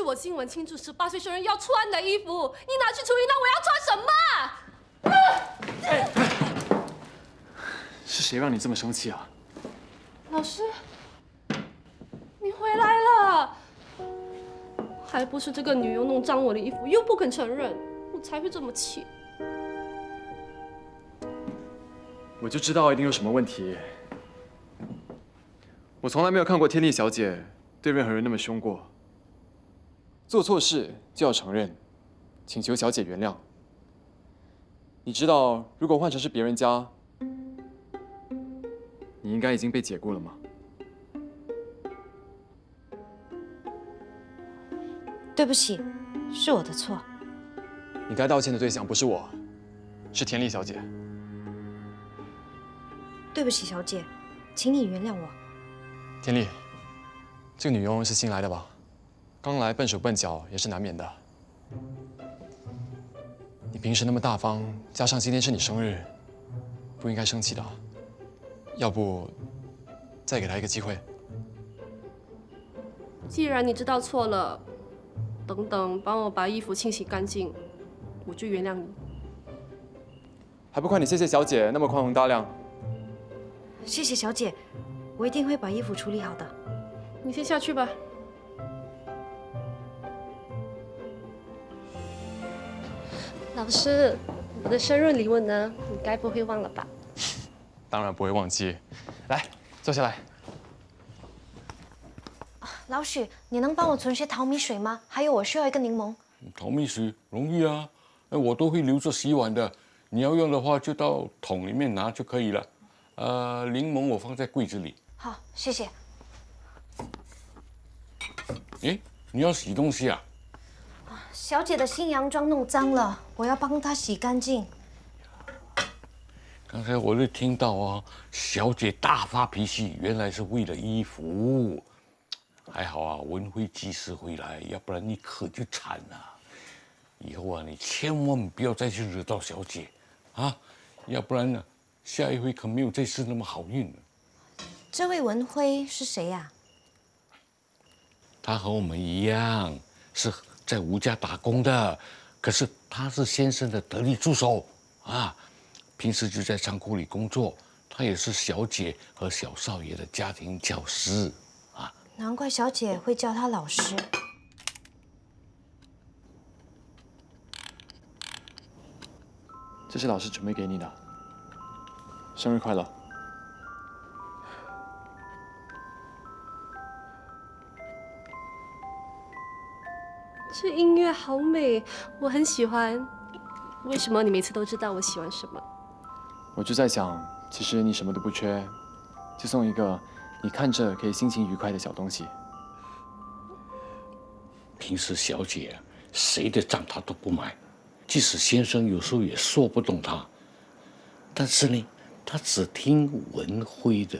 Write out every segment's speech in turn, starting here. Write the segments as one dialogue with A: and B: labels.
A: 我新闻庆祝18岁生日要穿的衣服，你拿去处理，那我要穿什么？
B: 是谁让你这么生气啊？
A: 老师，你回来了，还不是这个女佣弄脏我的衣服，又不肯承认，我才会这么气。
B: 我就知道一定有什么问题。我从来没有看过天丽小姐对任何人那么凶过。做错事就要承认，请求小姐原谅。你知道，如果换成是别人家，你应该已经被解雇了吗？
C: 对不起，是我的错。
B: 你该道歉的对象不是我，是田丽小姐。
C: 对不起，小姐，请你原谅我。
B: 田丽，这个女佣是新来的吧？刚来笨手笨脚也是难免的。你平时那么大方，加上今天是你生日，不应该生气的。要不，再给她一个机会。
A: 既然你知道错了，等等帮我把衣服清洗干净，我就原谅你。
B: 还不快你谢谢小姐那么宽宏大量。
C: 谢谢小姐，我一定会把衣服处理好的。
A: 你先下去吧。老师，我的生日礼物呢？你该不会忘了吧？
B: 当然不会忘记。来，坐下来。
C: 老许，你能帮我存些淘米水吗？还有，我需要一个柠檬。
D: 淘米水容易啊，我都会留着洗碗的。你要用的话，就到桶里面拿就可以了。柠檬我放在柜子里。
C: 好，谢谢。
D: 哎，你要洗东西啊？
C: 小姐的新洋装弄脏了，我要帮她洗干净。
D: 刚才我就听到啊，小姐大发脾气，原来是为了衣服。还好啊，文辉及时回来，要不然你可就惨了。以后啊，你千万不要再去惹到小姐，啊，要不然呢，下一回可没有这次那么好运了。
C: 这位文辉是谁呀？
D: 他和我们一样，是在吴家打工的，可是他是先生的得力助手啊，平时就在仓库里工作。他也是小姐和小少爷的家庭教师啊。
C: 难怪小姐会叫他老师。
B: 这是老师准备给你的，生日快乐。
A: 这音乐好美，我很喜欢。为什么你每次都知道我喜欢什么？
B: 我就在想，其实你什么都不缺，就送一个你看着可以心情愉快的小东西。
D: 平时小姐啊，谁的账她都不买，即使先生有时候也说不动她，但是呢，她只听文辉的，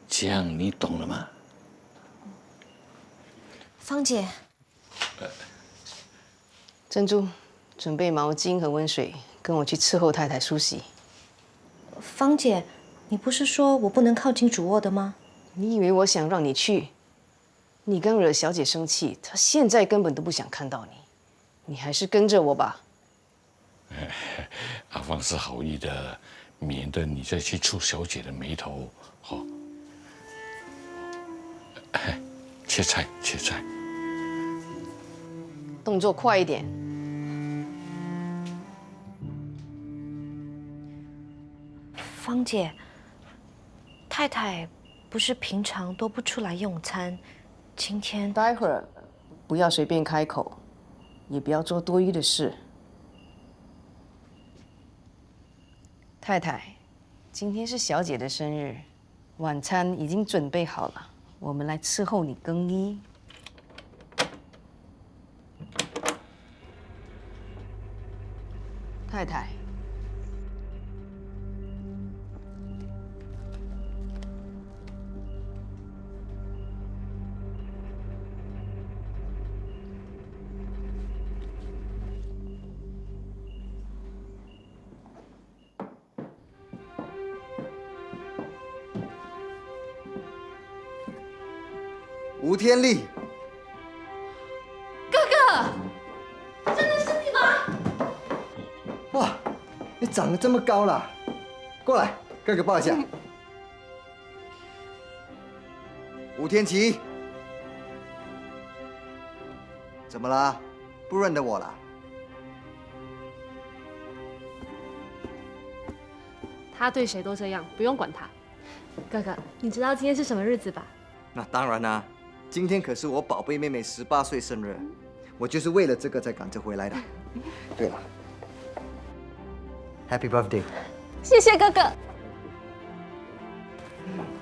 D: 这样你懂了吗？
C: 芳姐，
E: 珍珠，准备毛巾和温水，跟我去伺候太太梳洗。
C: 芳姐，你不是说我不能靠近主卧的吗？
E: 你以为我想让你去？你刚惹小姐生气，她现在根本都不想看到你，你还是跟着我吧。
D: 阿芳是好意的，免得你再去触小姐的眉头。好，切菜，切菜，
E: 动作快一点。
C: 芳姐，太太不是平常都不出来用餐，今天
E: 待会儿不要随便开口，也不要做多余的事。太太，今天是小姐的生日，晚餐已经准备好了，我们来伺候你更衣。太太，
F: 吴天丽，哇，你长得这么高了，过来，哥哥抱一下。吴天琪，怎么啦？不认得我了？
A: 他对谁都这样，不用管他。哥哥，你知道今天是什么日子吧？
F: 那当然啦，今天可是我宝贝妹妹18岁生日，我就是为了这个才赶着回来的。对了，Happy birthday！
A: 谢谢哥哥。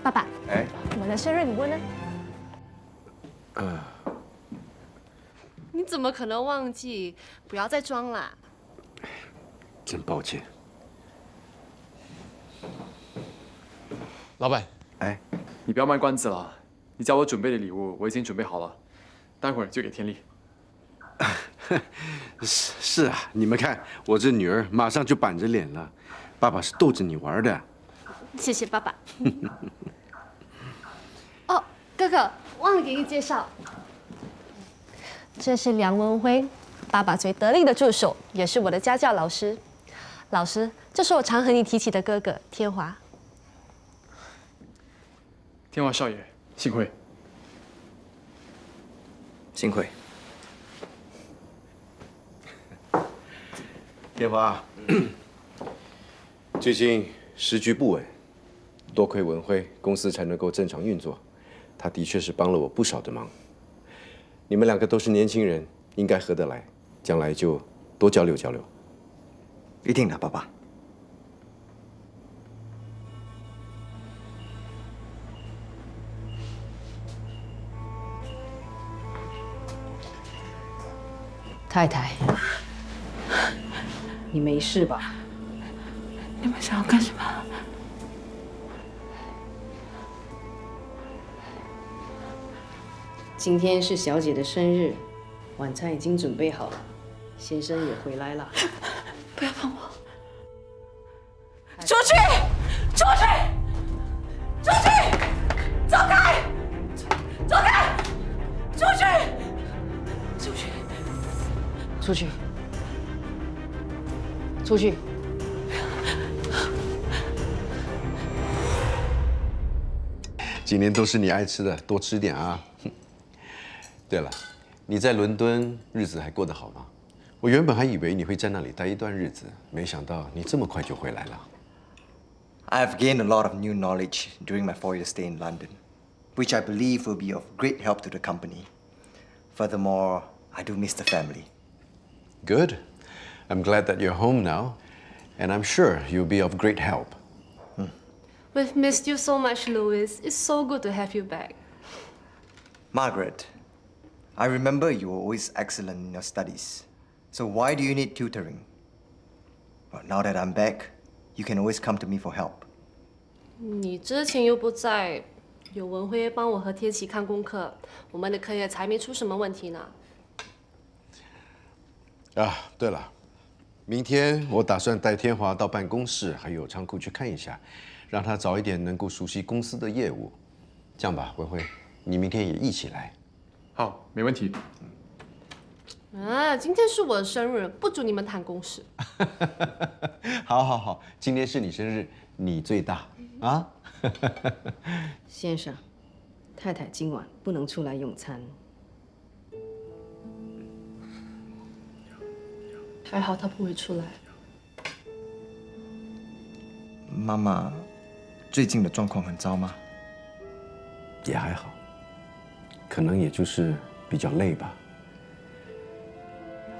A: 爸爸，
F: 哎，
A: 我的生日礼物呢？你怎么可能忘记？不要再装啦！
G: 真抱歉。
D: 老板，
F: 哎，
B: 你不要卖关子了，你叫我准备的礼物我已经准备好了，待会儿就给天丽。
G: 是啊，你们看，我这女儿马上就板着脸了。爸爸是逗着你玩的。
A: 谢谢爸爸。哦，哥哥，忘了给你介绍，这是梁文辉，爸爸最得力的助手，也是我的家教老师。老师，这是我常和你提起的哥哥天华。
B: 天华少爷，幸会。
F: 幸会。
G: 天华，最近时局不稳，多亏文辉，公司才能够正常运作。他的确是帮了我不少的忙。你们两个都是年轻人，应该合得来，将来就多交流交流。
F: 一定的，爸爸。
E: 太太，你没事吧？
H: 你们想要干什么？
E: 今天是小姐的生日，晚餐已经准备好了，先生也回来了。
H: 不要碰我！
E: 出去！出去！出去！走开！走开！出去！出去！出去！出去！
G: 今天都是你爱吃的，多吃点啊。对了，你在伦敦日子还过得好吗？我原本还以为你会在那里待一段日子，没想到你这么快就回来了。
F: I've gained a lot of new knowledge during my 4-year stay in London, which I believe will be of great help to the company. Furthermore, I do miss the family.
G: Good. I'm glad that you're home now, and I'm sure you'll be of great help.
A: We've missed you so much, Louis. It's so good to have you back.
F: Margaret, I remember you were always excellent in your studies. So why do you need tutoring? Well, now that I'm back, you can always come to me for help.
A: 你之前又不在，有文辉帮我和天琪看功课，我们的课业才没出什么问题呢。
G: 啊，对了，明天我打算带天华到办公室还有仓库去看一下，让他早一点能够熟悉公司的业务。这样吧，文辉，你明天也一起来。
B: 好，没问题。
A: 啊，今天是我的生日，不准你们谈公事。
G: 好，好，好，今天是你生日，你最大啊！
E: 先生，太太今晚不能出来用餐。
A: 还好他不会出来。
F: 妈妈最近的状况很糟吗？
G: 也还好，可能也就是比较累吧。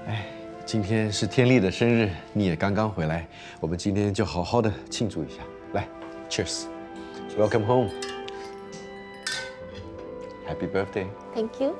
G: 哎，今天是天丽的生日，你也刚刚回来，我们今天就好好的庆祝一下。来 ，Cheers，Welcome home，Happy birthday。
A: Thank you。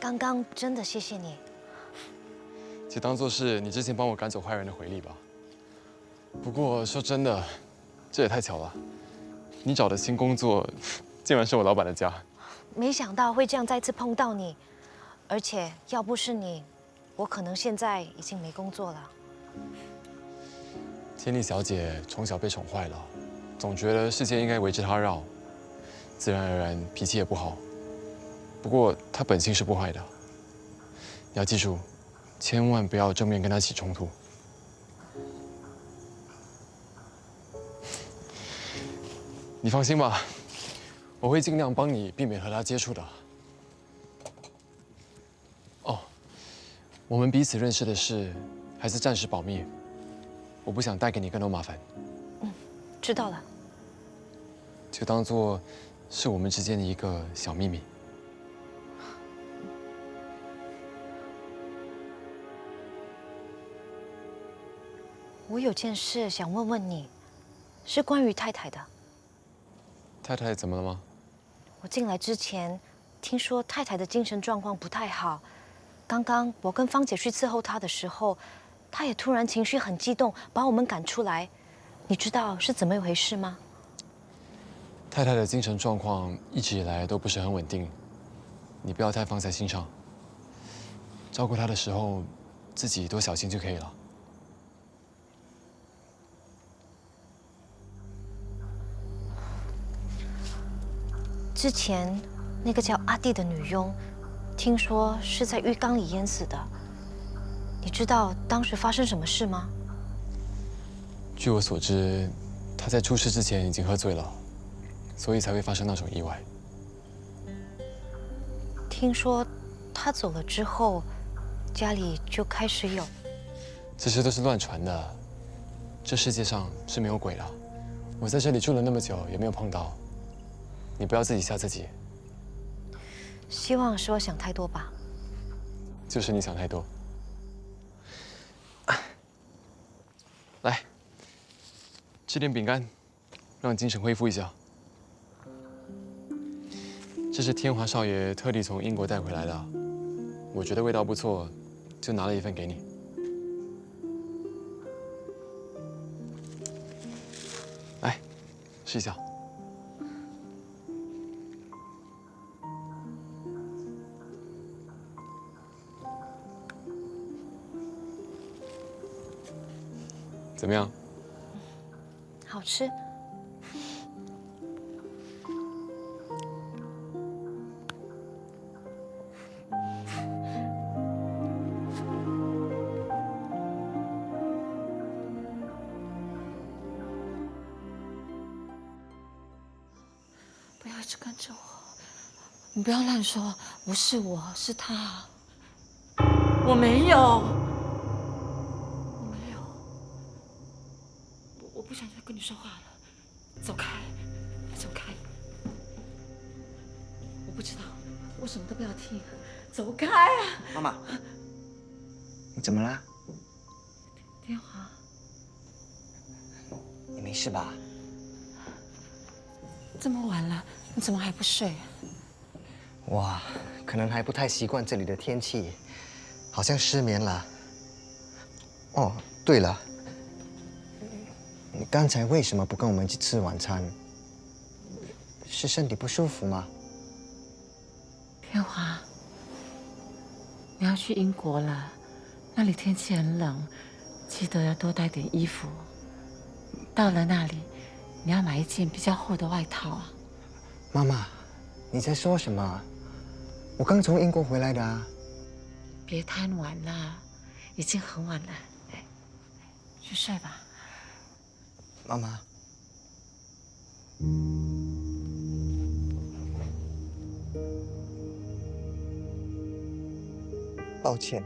C: 刚刚真的谢谢你。
B: 就当做是你之前帮我赶走坏人的回礼吧。不过说真的，这也太巧了，你找的新工作竟然是我老板的家。
C: 没想到会这样再次碰到你，而且要不是你，我可能现在已经没工作了。
B: 天丽小姐从小被宠坏了，总觉得世界应该围着她绕，自然而然脾气也不好。不过她本性是不坏的，你要记住，千万不要正面跟她起冲突。你放心吧，我会尽量帮你避免和她接触的。哦，我们彼此认识的事还是暂时保密。我不想带给你更多麻烦。
C: 知道了。
B: 就当做是我们之间的一个小秘密。
C: 我有件事想问问你，是关于太太的。
B: 太太怎么了吗？
C: 我进来之前，听说太太的精神状况不太好。刚刚我跟芳姐去伺候她的时候，她也突然情绪很激动，把我们赶出来。你知道是怎么一回事吗？
B: 太太的精神状况一直以来都不是很稳定，你不要太放在心上。照顾她的时候，自己多小心就可以了。
C: 之前那个叫阿弟的女佣，听说是在浴缸里淹死的。你知道当时发生什么事吗？
B: 据我所知，她在出事之前已经喝醉了，所以才会发生那种意外。
C: 听说她走了之后，家里就开始有……
B: 这些都是乱传的。这世界上是没有鬼的，我在这里住了那么久，也没有碰到。你不要自己吓自己。
C: 希望是我想太多吧。
B: 就是你想太多。来，吃点饼干，让精神恢复一下。这是天华少爷特地从英国带回来的，我觉得味道不错，就拿了一份给你。来，试一下。怎么样？
C: 好吃。
H: 不要一直跟着我，你不要乱说，不是我，是他。我没有。我不想再跟你说话了，走开，走开！我不知道，我什么都不要听，走开啊！
F: 妈妈，你怎么啦？
H: 天华，
F: 你没事吧？
H: 这么晚了，你怎么还不睡？
F: 哇，可能还不太习惯这里的天气，好像失眠了。哦，对了。你刚才为什么不跟我们一起吃晚餐？是身体不舒服吗？
H: 天华，你要去英国了，那里天气很冷，记得要多带点衣服。到了那里，你要买一件比较厚的外套啊。
F: 妈妈，你在说什么？我刚从英国回来的啊。
H: 别贪玩了，已经很晚了，去睡吧。
F: 妈妈，抱歉，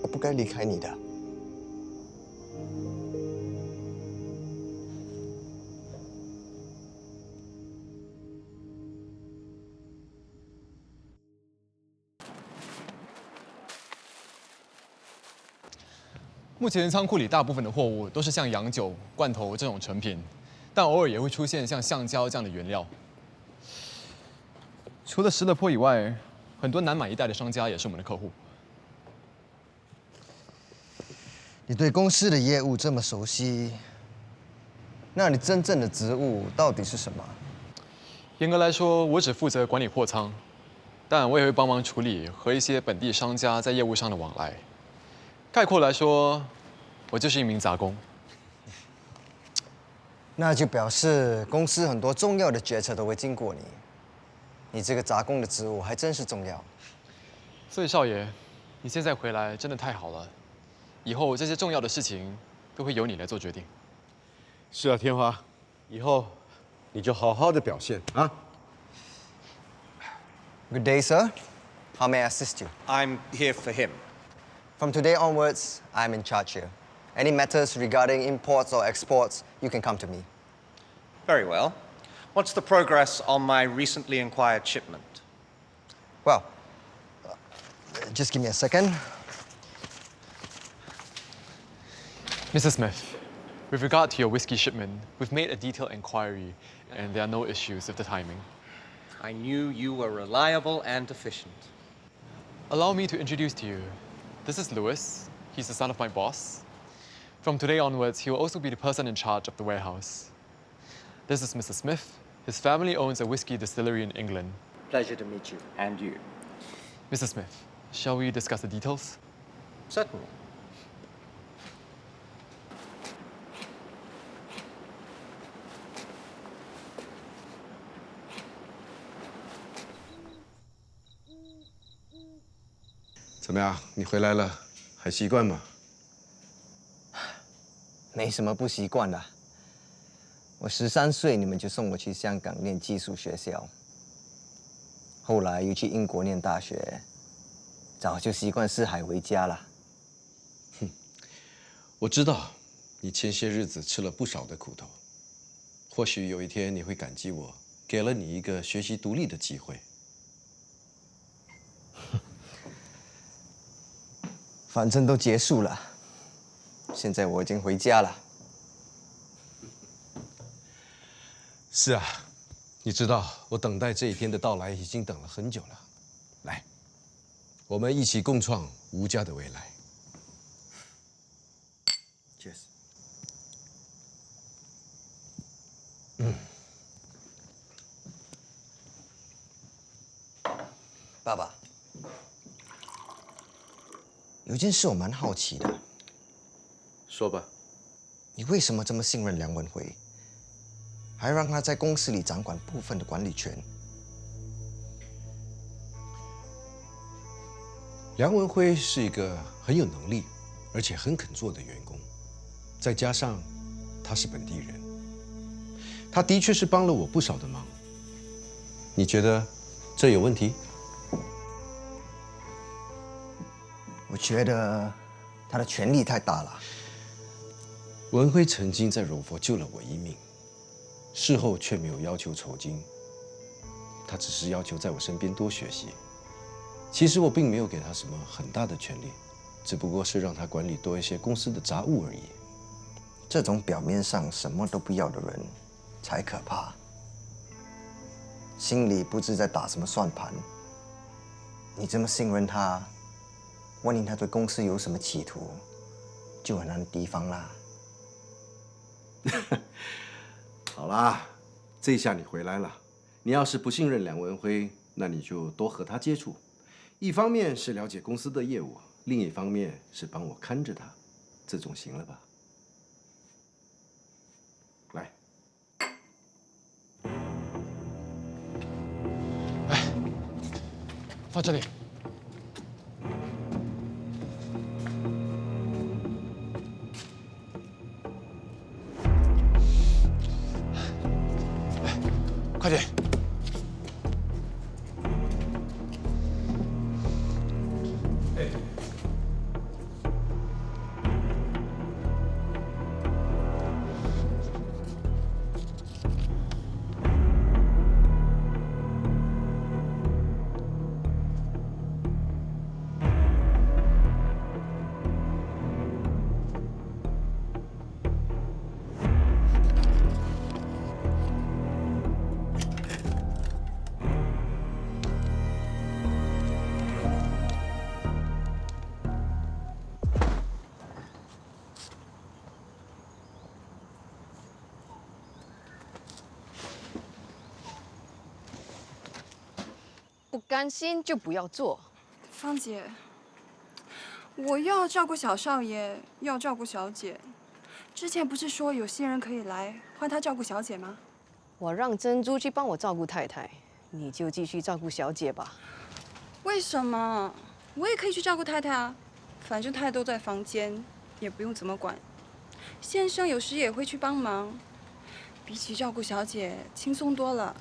F: 我不该离开你的。
B: 目前仓库里大部分的货物都是像洋酒、罐头这种成品，但偶尔也会出现像橡胶这样的原料。除了石勒坡以外，很多南马一带的商家也是我们的客户。
F: 你对公司的业务这么熟悉，那你真正的职务到底是什么？
B: 严格来说，我只负责管理货仓，但我也会帮忙处理和一些本地商家在业务上的往来。概括来说，我就是一名杂工。
F: 那就表示公司很多重要的决策都会经过你。你这个杂工的职务还真是重要。
B: 所以少爷，你现在回来真的太好了，以后这些重要的事情都会由你来做决定。
G: 是啊，天华，以后你就好好的表现啊。
F: Good day, sir. How may I assist you?
I: I'm here for him.
F: From today onwards, I'm in charge here. Any matters regarding imports or exports, you can come to me.
I: Very well. What's the progress on my recently inquired shipment?
F: Well, just give me a second.
B: Mrs. Smith, with regard to your whiskey shipment, we've made a detailed inquiry, and there are no issues with the timing.
I: I knew you were reliable and efficient.
B: Allow me to introduce to you. This is Louis. He's the son of my boss. From today onwards, he will also be the person in charge of the warehouse. This is Mr. Smith. His family owns a whiskey distillery in England.
F: Pleasure to meet you.
I: And you.
B: Mr. Smith, shall we discuss the details?
I: Certainly.
G: “怎么样？你回来了，还习惯吗？”
F: 没什么不习惯的。我13岁，你们就送我去香港念技术学校，后来又去英国念大学，早就习惯四海为家了。
G: 我知道，你前些日子吃了不少的苦头。或许有一天你会感激我，给了你一个学习独立的机会。
F: 反正都结束了，现在我已经回家了。
G: 是啊，你知道我等待这一天的到来已经等了很久了。来，我们一起共创吴家的未来。
F: Cheers。爸爸，有件事我蛮好奇的，
G: 说吧。
F: 你为什么这么信任梁文辉？还让他在公司里掌管部分的管理权。
G: 梁文辉是一个很有能力，而且很肯做的员工，再加上他是本地人，他的确是帮了我不少的忙。你觉得这有问题？
F: 我觉得他的权力太大了。
G: 文辉曾经在柔佛救了我一命。事后却没有要求酬金，他只是要求在我身边多学习。其实我并没有给他什么很大的权利，只不过是让他管理多一些公司的杂物而已。
F: 这种表面上什么都不要的人，才可怕。心里不知在打什么算盘。你这么信任他，万一他对公司有什么企图，就很难提防啦。
G: 好啦，这下你回来了。你要是不信任梁文辉，那你就多和他接触。一方面是了解公司的业务，另一方面是帮我看着他，这总行了吧？来，
B: 放这里。快点！
J: 甘心就不要做。
K: 芳姐，我又要照顾小少爷，又要照顾小姐。之前不是说有些人可以来换他照顾小姐吗？
J: 我让珍珠去帮我照顾太太，你就继续照顾小姐吧。
K: 为什么？我也可以去照顾太太啊，反正太太都在房间，也不用怎么管。先生有时也会去帮忙，比起照顾小姐轻松多了。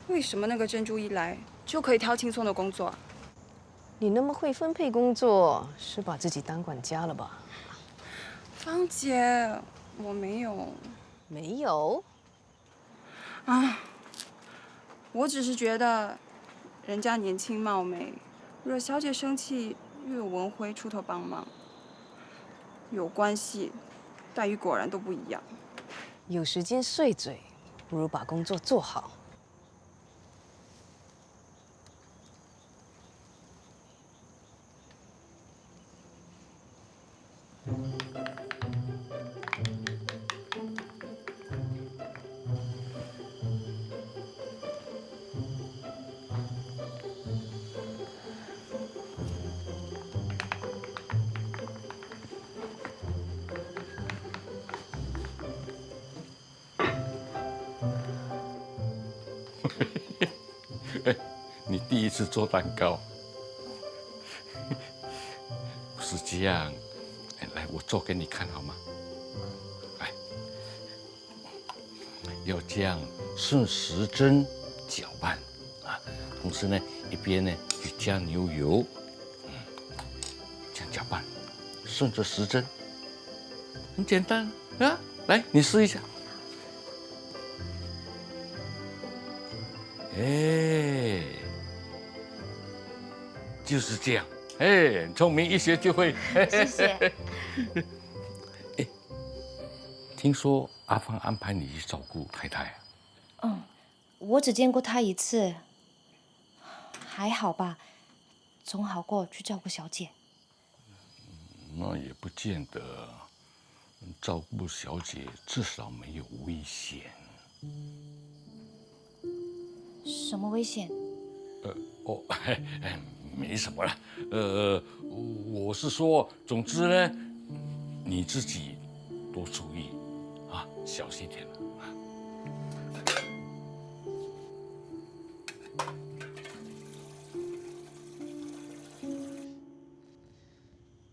K: 为什么那个珍珠一来就可以挑轻松的工作？
J: 你那么会分配工作，是把自己当管家了吧？
K: 芳姐，我没有。
J: 没有？
K: 啊，我只是觉得人家年轻貌美，惹小姐生气又有文辉出头帮忙，有关系，待遇果然都不一样。
J: 有时间碎嘴，不如把工作做好。
D: 你第一次做蛋糕，不是这样。来，我做给你看好吗？来，要这样顺时针搅拌啊，同时呢，一边呢就加牛油，这样搅拌，顺着时针，很简单啊。来，你试一下。哎，就是这样。哎，聪明，一学就会。
C: 谢谢。
D: 哎，听说阿芳安排你去照顾太太啊？
C: 我只见过他一次，还好吧，总好过去照顾小姐。
D: 那也不见得，照顾小姐至少没有危险。
C: 什么危险？
D: 没什么了。我是说，总之呢，你自己多注意啊，小心点。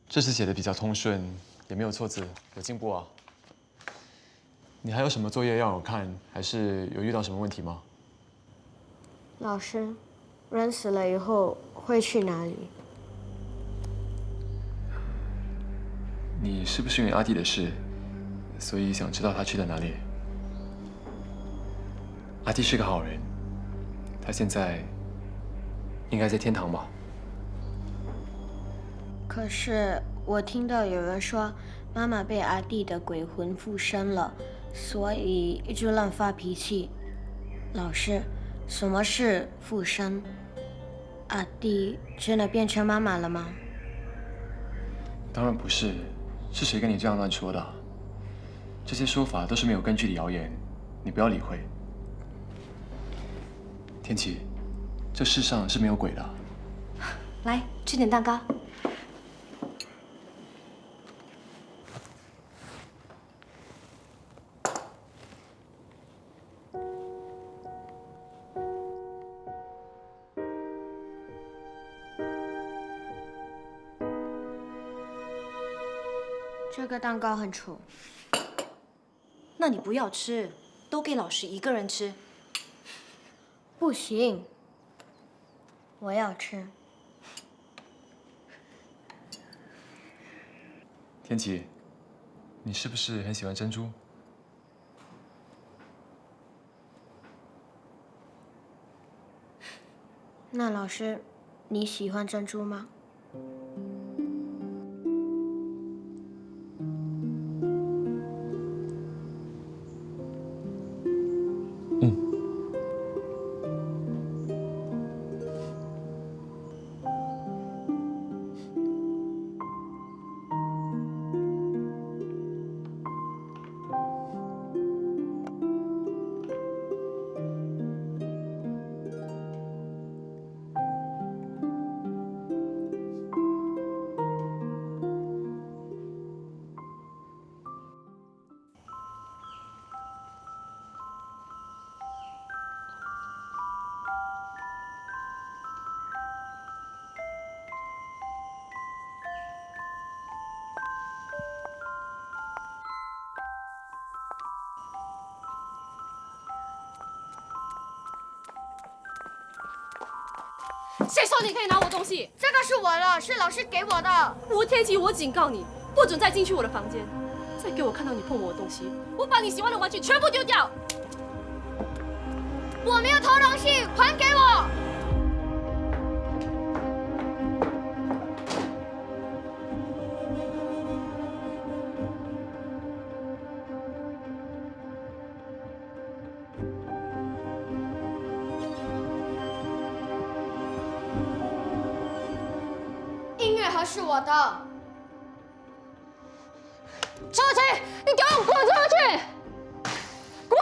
B: 这次写的比较通顺，也没有错字，有进步啊。你还有什么作业要我看，还是有遇到什么问题吗？
L: 老师，人死了以后会去哪里？
B: 你是不是因为阿弟的事，所以想知道他去了哪里？阿弟是个好人，他现在应该在天堂吧？
L: 可是我听到有人说，妈妈被阿弟的鬼魂附身了，所以一直乱发脾气。老师，什么是附身？阿弟真的变成妈妈了吗？
B: 当然不是，是谁跟你这样乱说的？这些说法都是没有根据的谣言，你不要理会。天琪，这世上是没有鬼的。
C: 来，吃点蛋糕。
L: 这个蛋糕很丑。
C: 那你不要吃，都给老师一个人吃。
L: 不行，我要吃。
B: 天琪，你是不是很喜欢珍珠？
L: 那老师，你喜欢珍珠吗？
A: 谁说你可以拿我东西？
L: 这个是我的，是老师给我的。
A: 吴天琪，我警告你，不准再进去我的房间！再给我看到你碰我的东西，我把你喜欢的玩具全部丢掉！
L: 我没有偷东西，还给我！音乐盒是我的。
A: 出去！你给我滚出去！滚！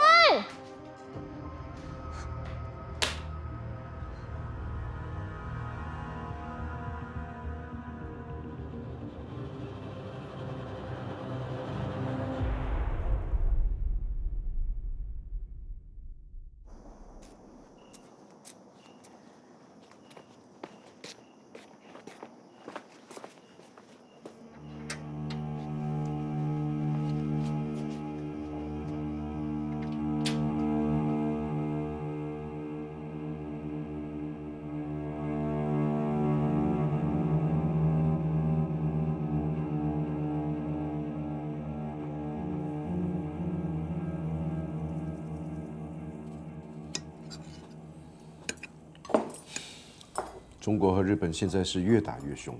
G: 中国和日本现在是越打越凶，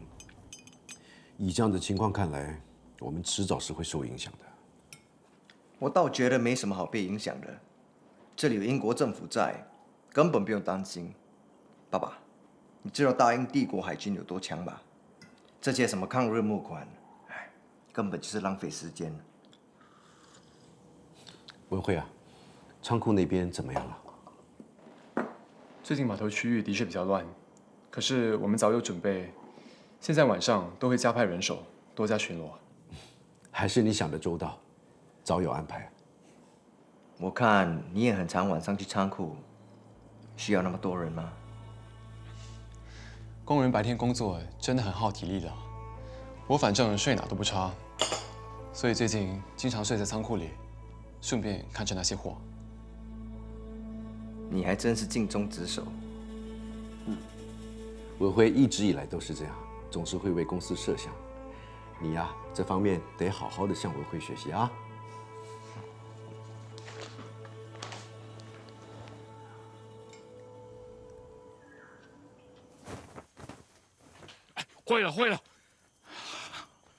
G: 以这样的情况看来，我们迟早是会受影响的。
F: 我倒觉得没什么好被影响的，这里有英国政府在，根本不用担心。爸爸，你知道大英帝国海军有多强吧？这些什么抗日募款，哎，根本就是浪费时间。
G: 文慧啊，仓库那边怎么样了？
B: 最近码头区域的确比较乱，可是我们早有准备，现在晚上都会加派人手，多加巡逻。
G: 还是你想的周到，早有安排。
F: 我看你也很常晚上去仓库，需要那么多人吗？
B: 工人白天工作真的很耗体力的，我反正睡哪都不差，所以最近经常睡在仓库里，顺便看着那些货。
F: 你还真是尽忠职守。
G: 文辉一直以来都是这样，总是会为公司设想。你呀，这方面得好好的向文辉学习啊。
D: 坏了坏了，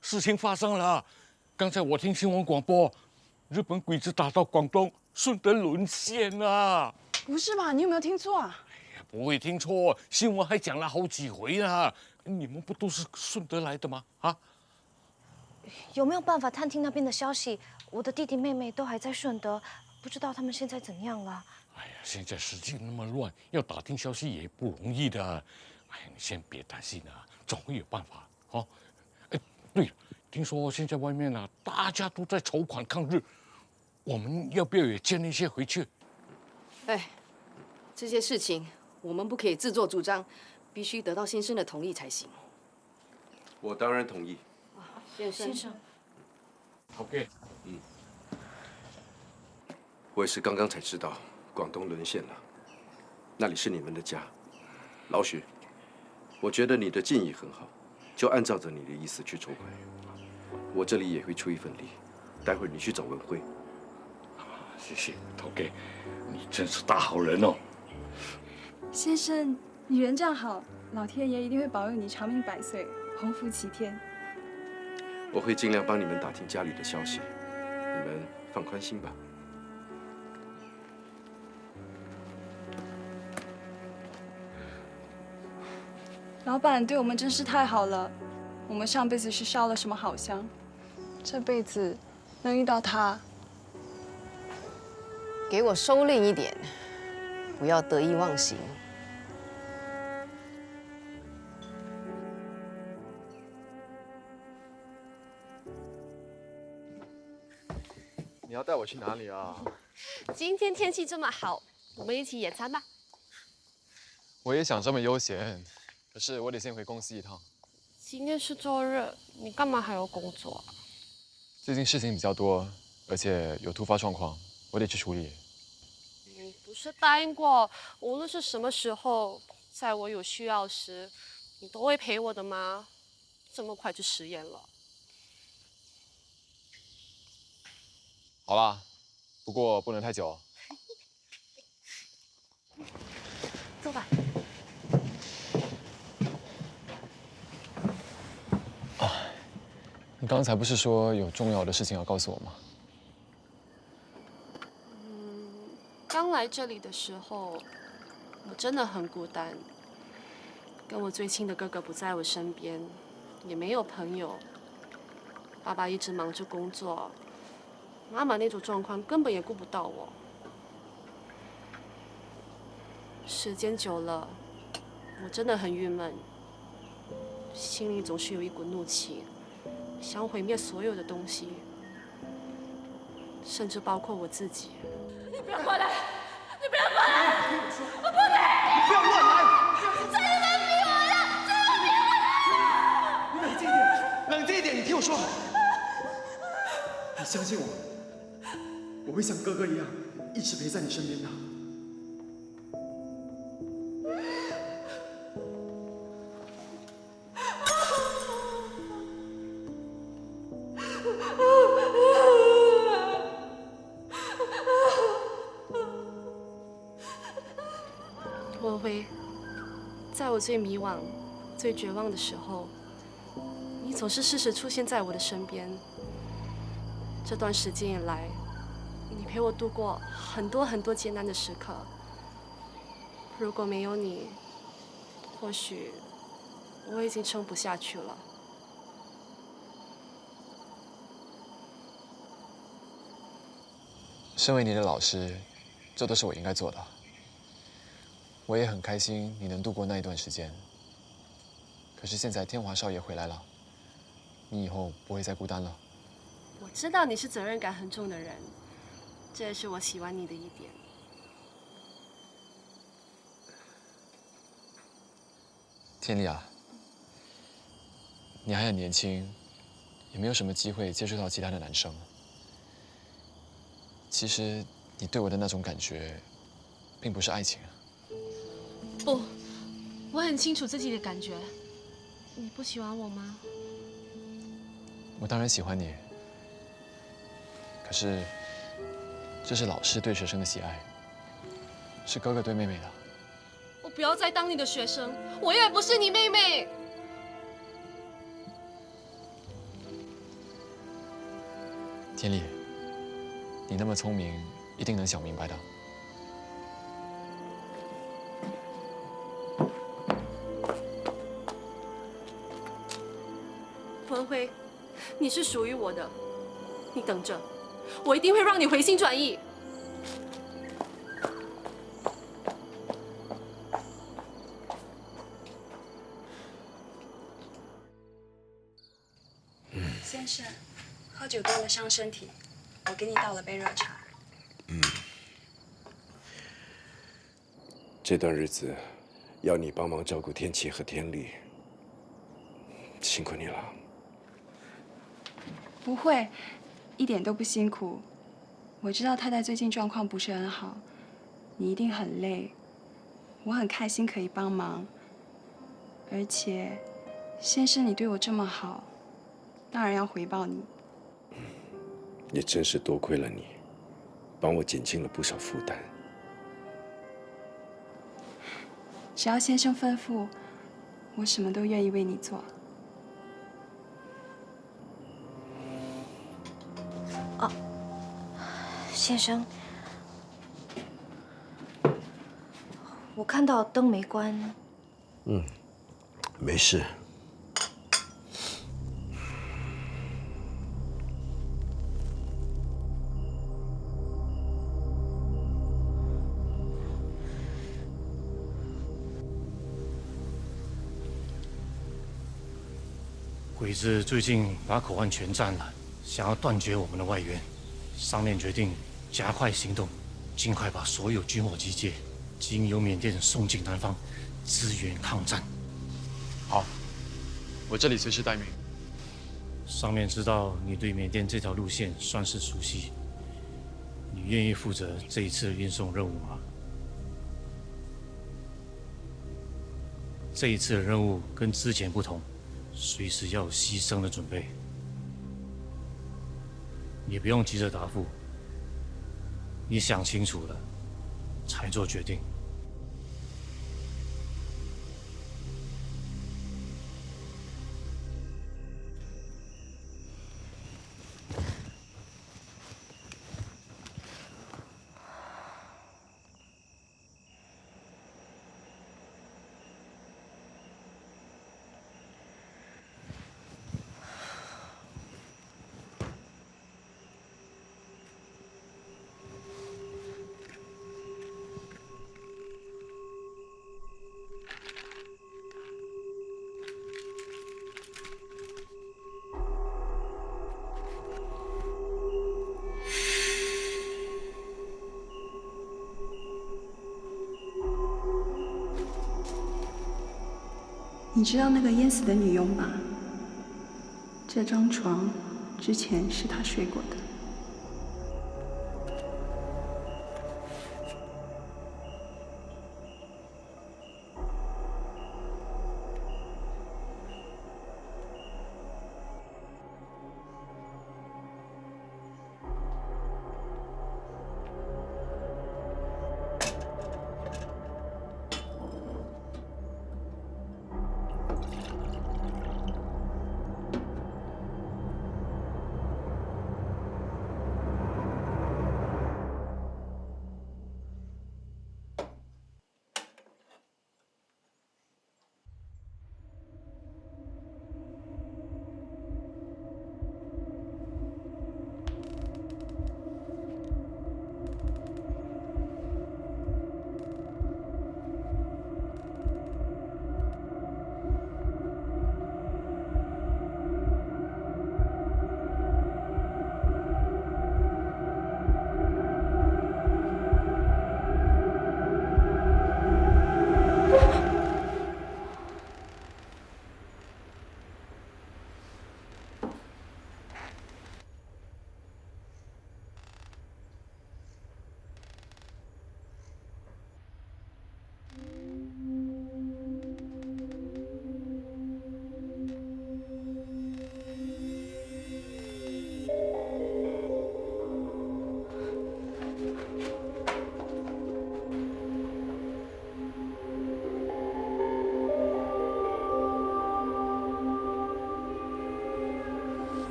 D: 事情发生了！刚才我听新闻广播，日本鬼子打到广东，顺德沦陷了。
K: 不是吧？你有没有听错啊？
D: 不会听错，新闻还讲了好几回呢。你们不都是顺德来的吗？啊？
C: 有没有办法探听那边的消息？我的弟弟妹妹都还在顺德，不知道他们现在怎样了。
D: 哎呀，现在时机那么乱，要打听消息也不容易的。哎呀，你先别担心啊，总会有办法。哦，哎，对了，听说现在外面啊，大家都在筹款抗日，我们要不要也捐一些回去？
E: 哎，这些事情我们不可以自作主张，必须得到先生的同意才行。
G: 我当然同意。
E: 先生。
D: OK。
G: 我也是刚刚才知道，广东沦陷了，那里是你们的家。老许，我觉得你的建议很好，就按照着你的意思去筹款。我这里也会出一份力，待会儿你去找文辉。
D: 谢谢头哥，你真是大好人哦。
K: 先生，你人这样好，老天爷一定会保佑你长命百岁，鸿福齐天。
G: 我会尽量帮你们打听家里的消息，你们放宽心吧。
K: 老板对我们真是太好了，我们上辈子是烧了什么好香，这辈子能遇到他。
J: 给我收敛一点，不要得意忘形。
B: 你要带我去哪里啊？
A: 今天天气这么好，我们一起野餐吧。
B: 我也想这么悠闲，可是我得先回公司一趟。
A: 今天是周日，你干嘛还要工作啊？
B: 最近事情比较多，而且有突发状况，我得去处理。
A: 你不是答应过，无论是什么时候，在我有需要时，你都会陪我的吗？这么快就食言了？
B: 好啦，不过不能太久。
A: 走吧。
B: 你刚才不是说有重要的事情要告诉我吗？
A: 刚来这里的时候，我真的很孤单，跟我最亲的哥哥不在我身边，也没有朋友。爸爸一直忙着工作，妈妈那种状况根本也顾不到我。时间久了，我真的很郁闷，心里总是有一股怒气，想毁灭所有的东西，甚至包括我自己。
E: 你不要过来！你不要过来！我不给！
F: 你不要乱来！
E: 这一番逼我了！这一番逼我了！
F: 你冷静一点，冷静一点，你听我说。你相信我，我会像哥哥一样，一直陪在你身边的。
A: 文辉，在我最迷惘、最绝望的时候，你总是适时出现在我的身边。这段时间以来，你陪我度过很多很多艰难的时刻。如果没有你，或许我已经撑不下去了。
B: 身为你的老师，这都是我应该做的。我也很开心你能度过那一段时间。可是现在天华少爷回来了，你以后不会再孤单了。
A: 我知道你是责任感很重的人，这也是我喜欢你的一点。
B: 天丽啊，你还很年轻，也没有什么机会接触到其他的男生。其实你对我的那种感觉，并不是爱情。
A: 不，我很清楚自己的感觉。你不喜欢我吗？
B: 我当然喜欢你，可是这是老师对学生的喜爱，是哥哥对妹妹的。
A: 我不要再当你的学生，我也不是你妹妹。
B: 天丽，你那么聪明，一定能想明白的。
A: 文辉，你是属于我的，你等着，我一定会让你回心转意。
K: 先生，喝酒多了伤身体，我给你倒了杯热茶。
G: 这段日子要你帮忙照顾天琪和天丽，辛苦你了。
K: 不会，一点都不辛苦。我知道太太最近状况不是很好，你一定很累。我很开心可以帮忙，而且，先生你对我这么好，当然要回报你。
G: 也真是多亏了你，帮我减轻了不少负担。
K: 只要先生吩咐，我什么都愿意为你做。
C: 先生，我看到灯没关。
G: 没事。
M: 鬼子最近把口岸全占了，想要断绝我们的外援。上面决定加快行动，尽快把所有军火集结，经由缅甸送进南方，支援抗战。
B: 好，我这里随时待命。
M: 上面知道你对缅甸这条路线算是熟悉，你愿意负责这一次的运送任务吗？这一次的任务跟之前不同，随时要有牺牲的准备。也不用急着答复，你想清楚了才做决定。
K: 你知道那个淹死的女佣吧？这张床之前是她睡过的。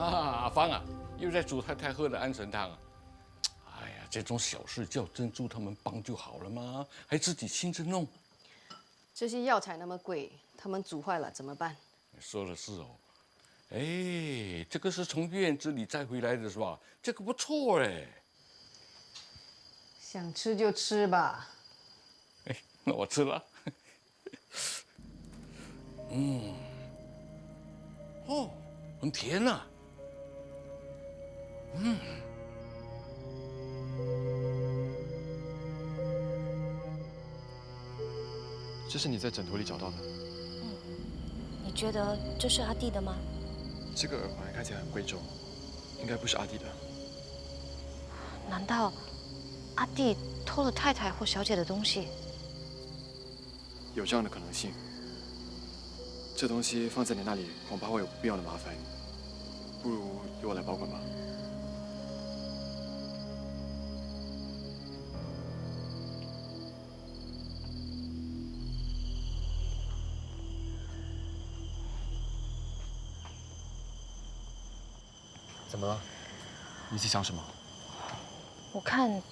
D: 阿芳啊，又在煮太太喝的安神汤啊！哎呀，这种小事叫珍珠他们帮就好了嘛，还自己亲自弄。
J: 这些药材那么贵，他们煮坏了怎么办？
D: 说的是哦。哎，这个是从院子里摘回来的是吧？这个不错哎。
J: 想吃就吃吧。
D: 哎，那我吃了。嗯，哦，很甜呐。嗯。
B: 这是你在枕头里找到的。
C: 你觉得这是阿弟的吗？
B: 这个耳环看起来很贵重，应该不是阿弟的。
C: 难道阿弟偷了太太或小姐的东西？
B: 有这样的可能性。这东西放在你那里，恐怕会有不必要的麻烦。不如由我来保管吧。怎么了？你在想什么？
C: 我看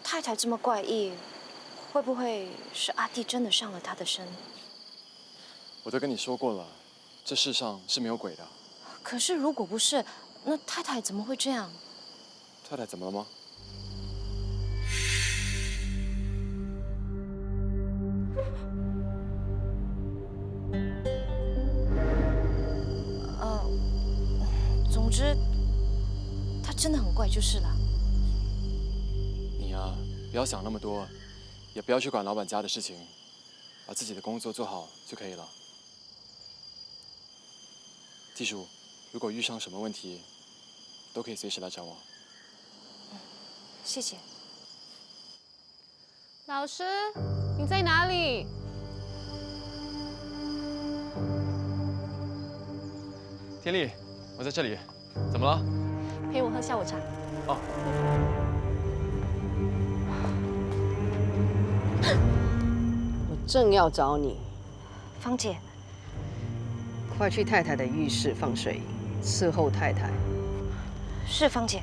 C: 太太这么怪异，会不会是阿弟真的上了她的身？
B: 我都跟你说过了，这世上是没有鬼的。
C: 可是如果不是，那太太怎么会这样？
B: 太太怎么了吗？
C: 总之，她真的很怪就是了。
B: 你呀，不要想那么多，也不要去管老板家的事情，把自己的工作做好就可以了。记住，如果遇上什么问题，都可以随时来找我。
C: 谢谢。
A: 老师，你在哪里？
B: 天丽，我在这里，怎么了？
A: 陪我喝下午茶。
B: 哦。
J: 我正要找你，
C: 芳姐，
J: 快去太太的浴室放水，伺候太太。
C: 是芳姐。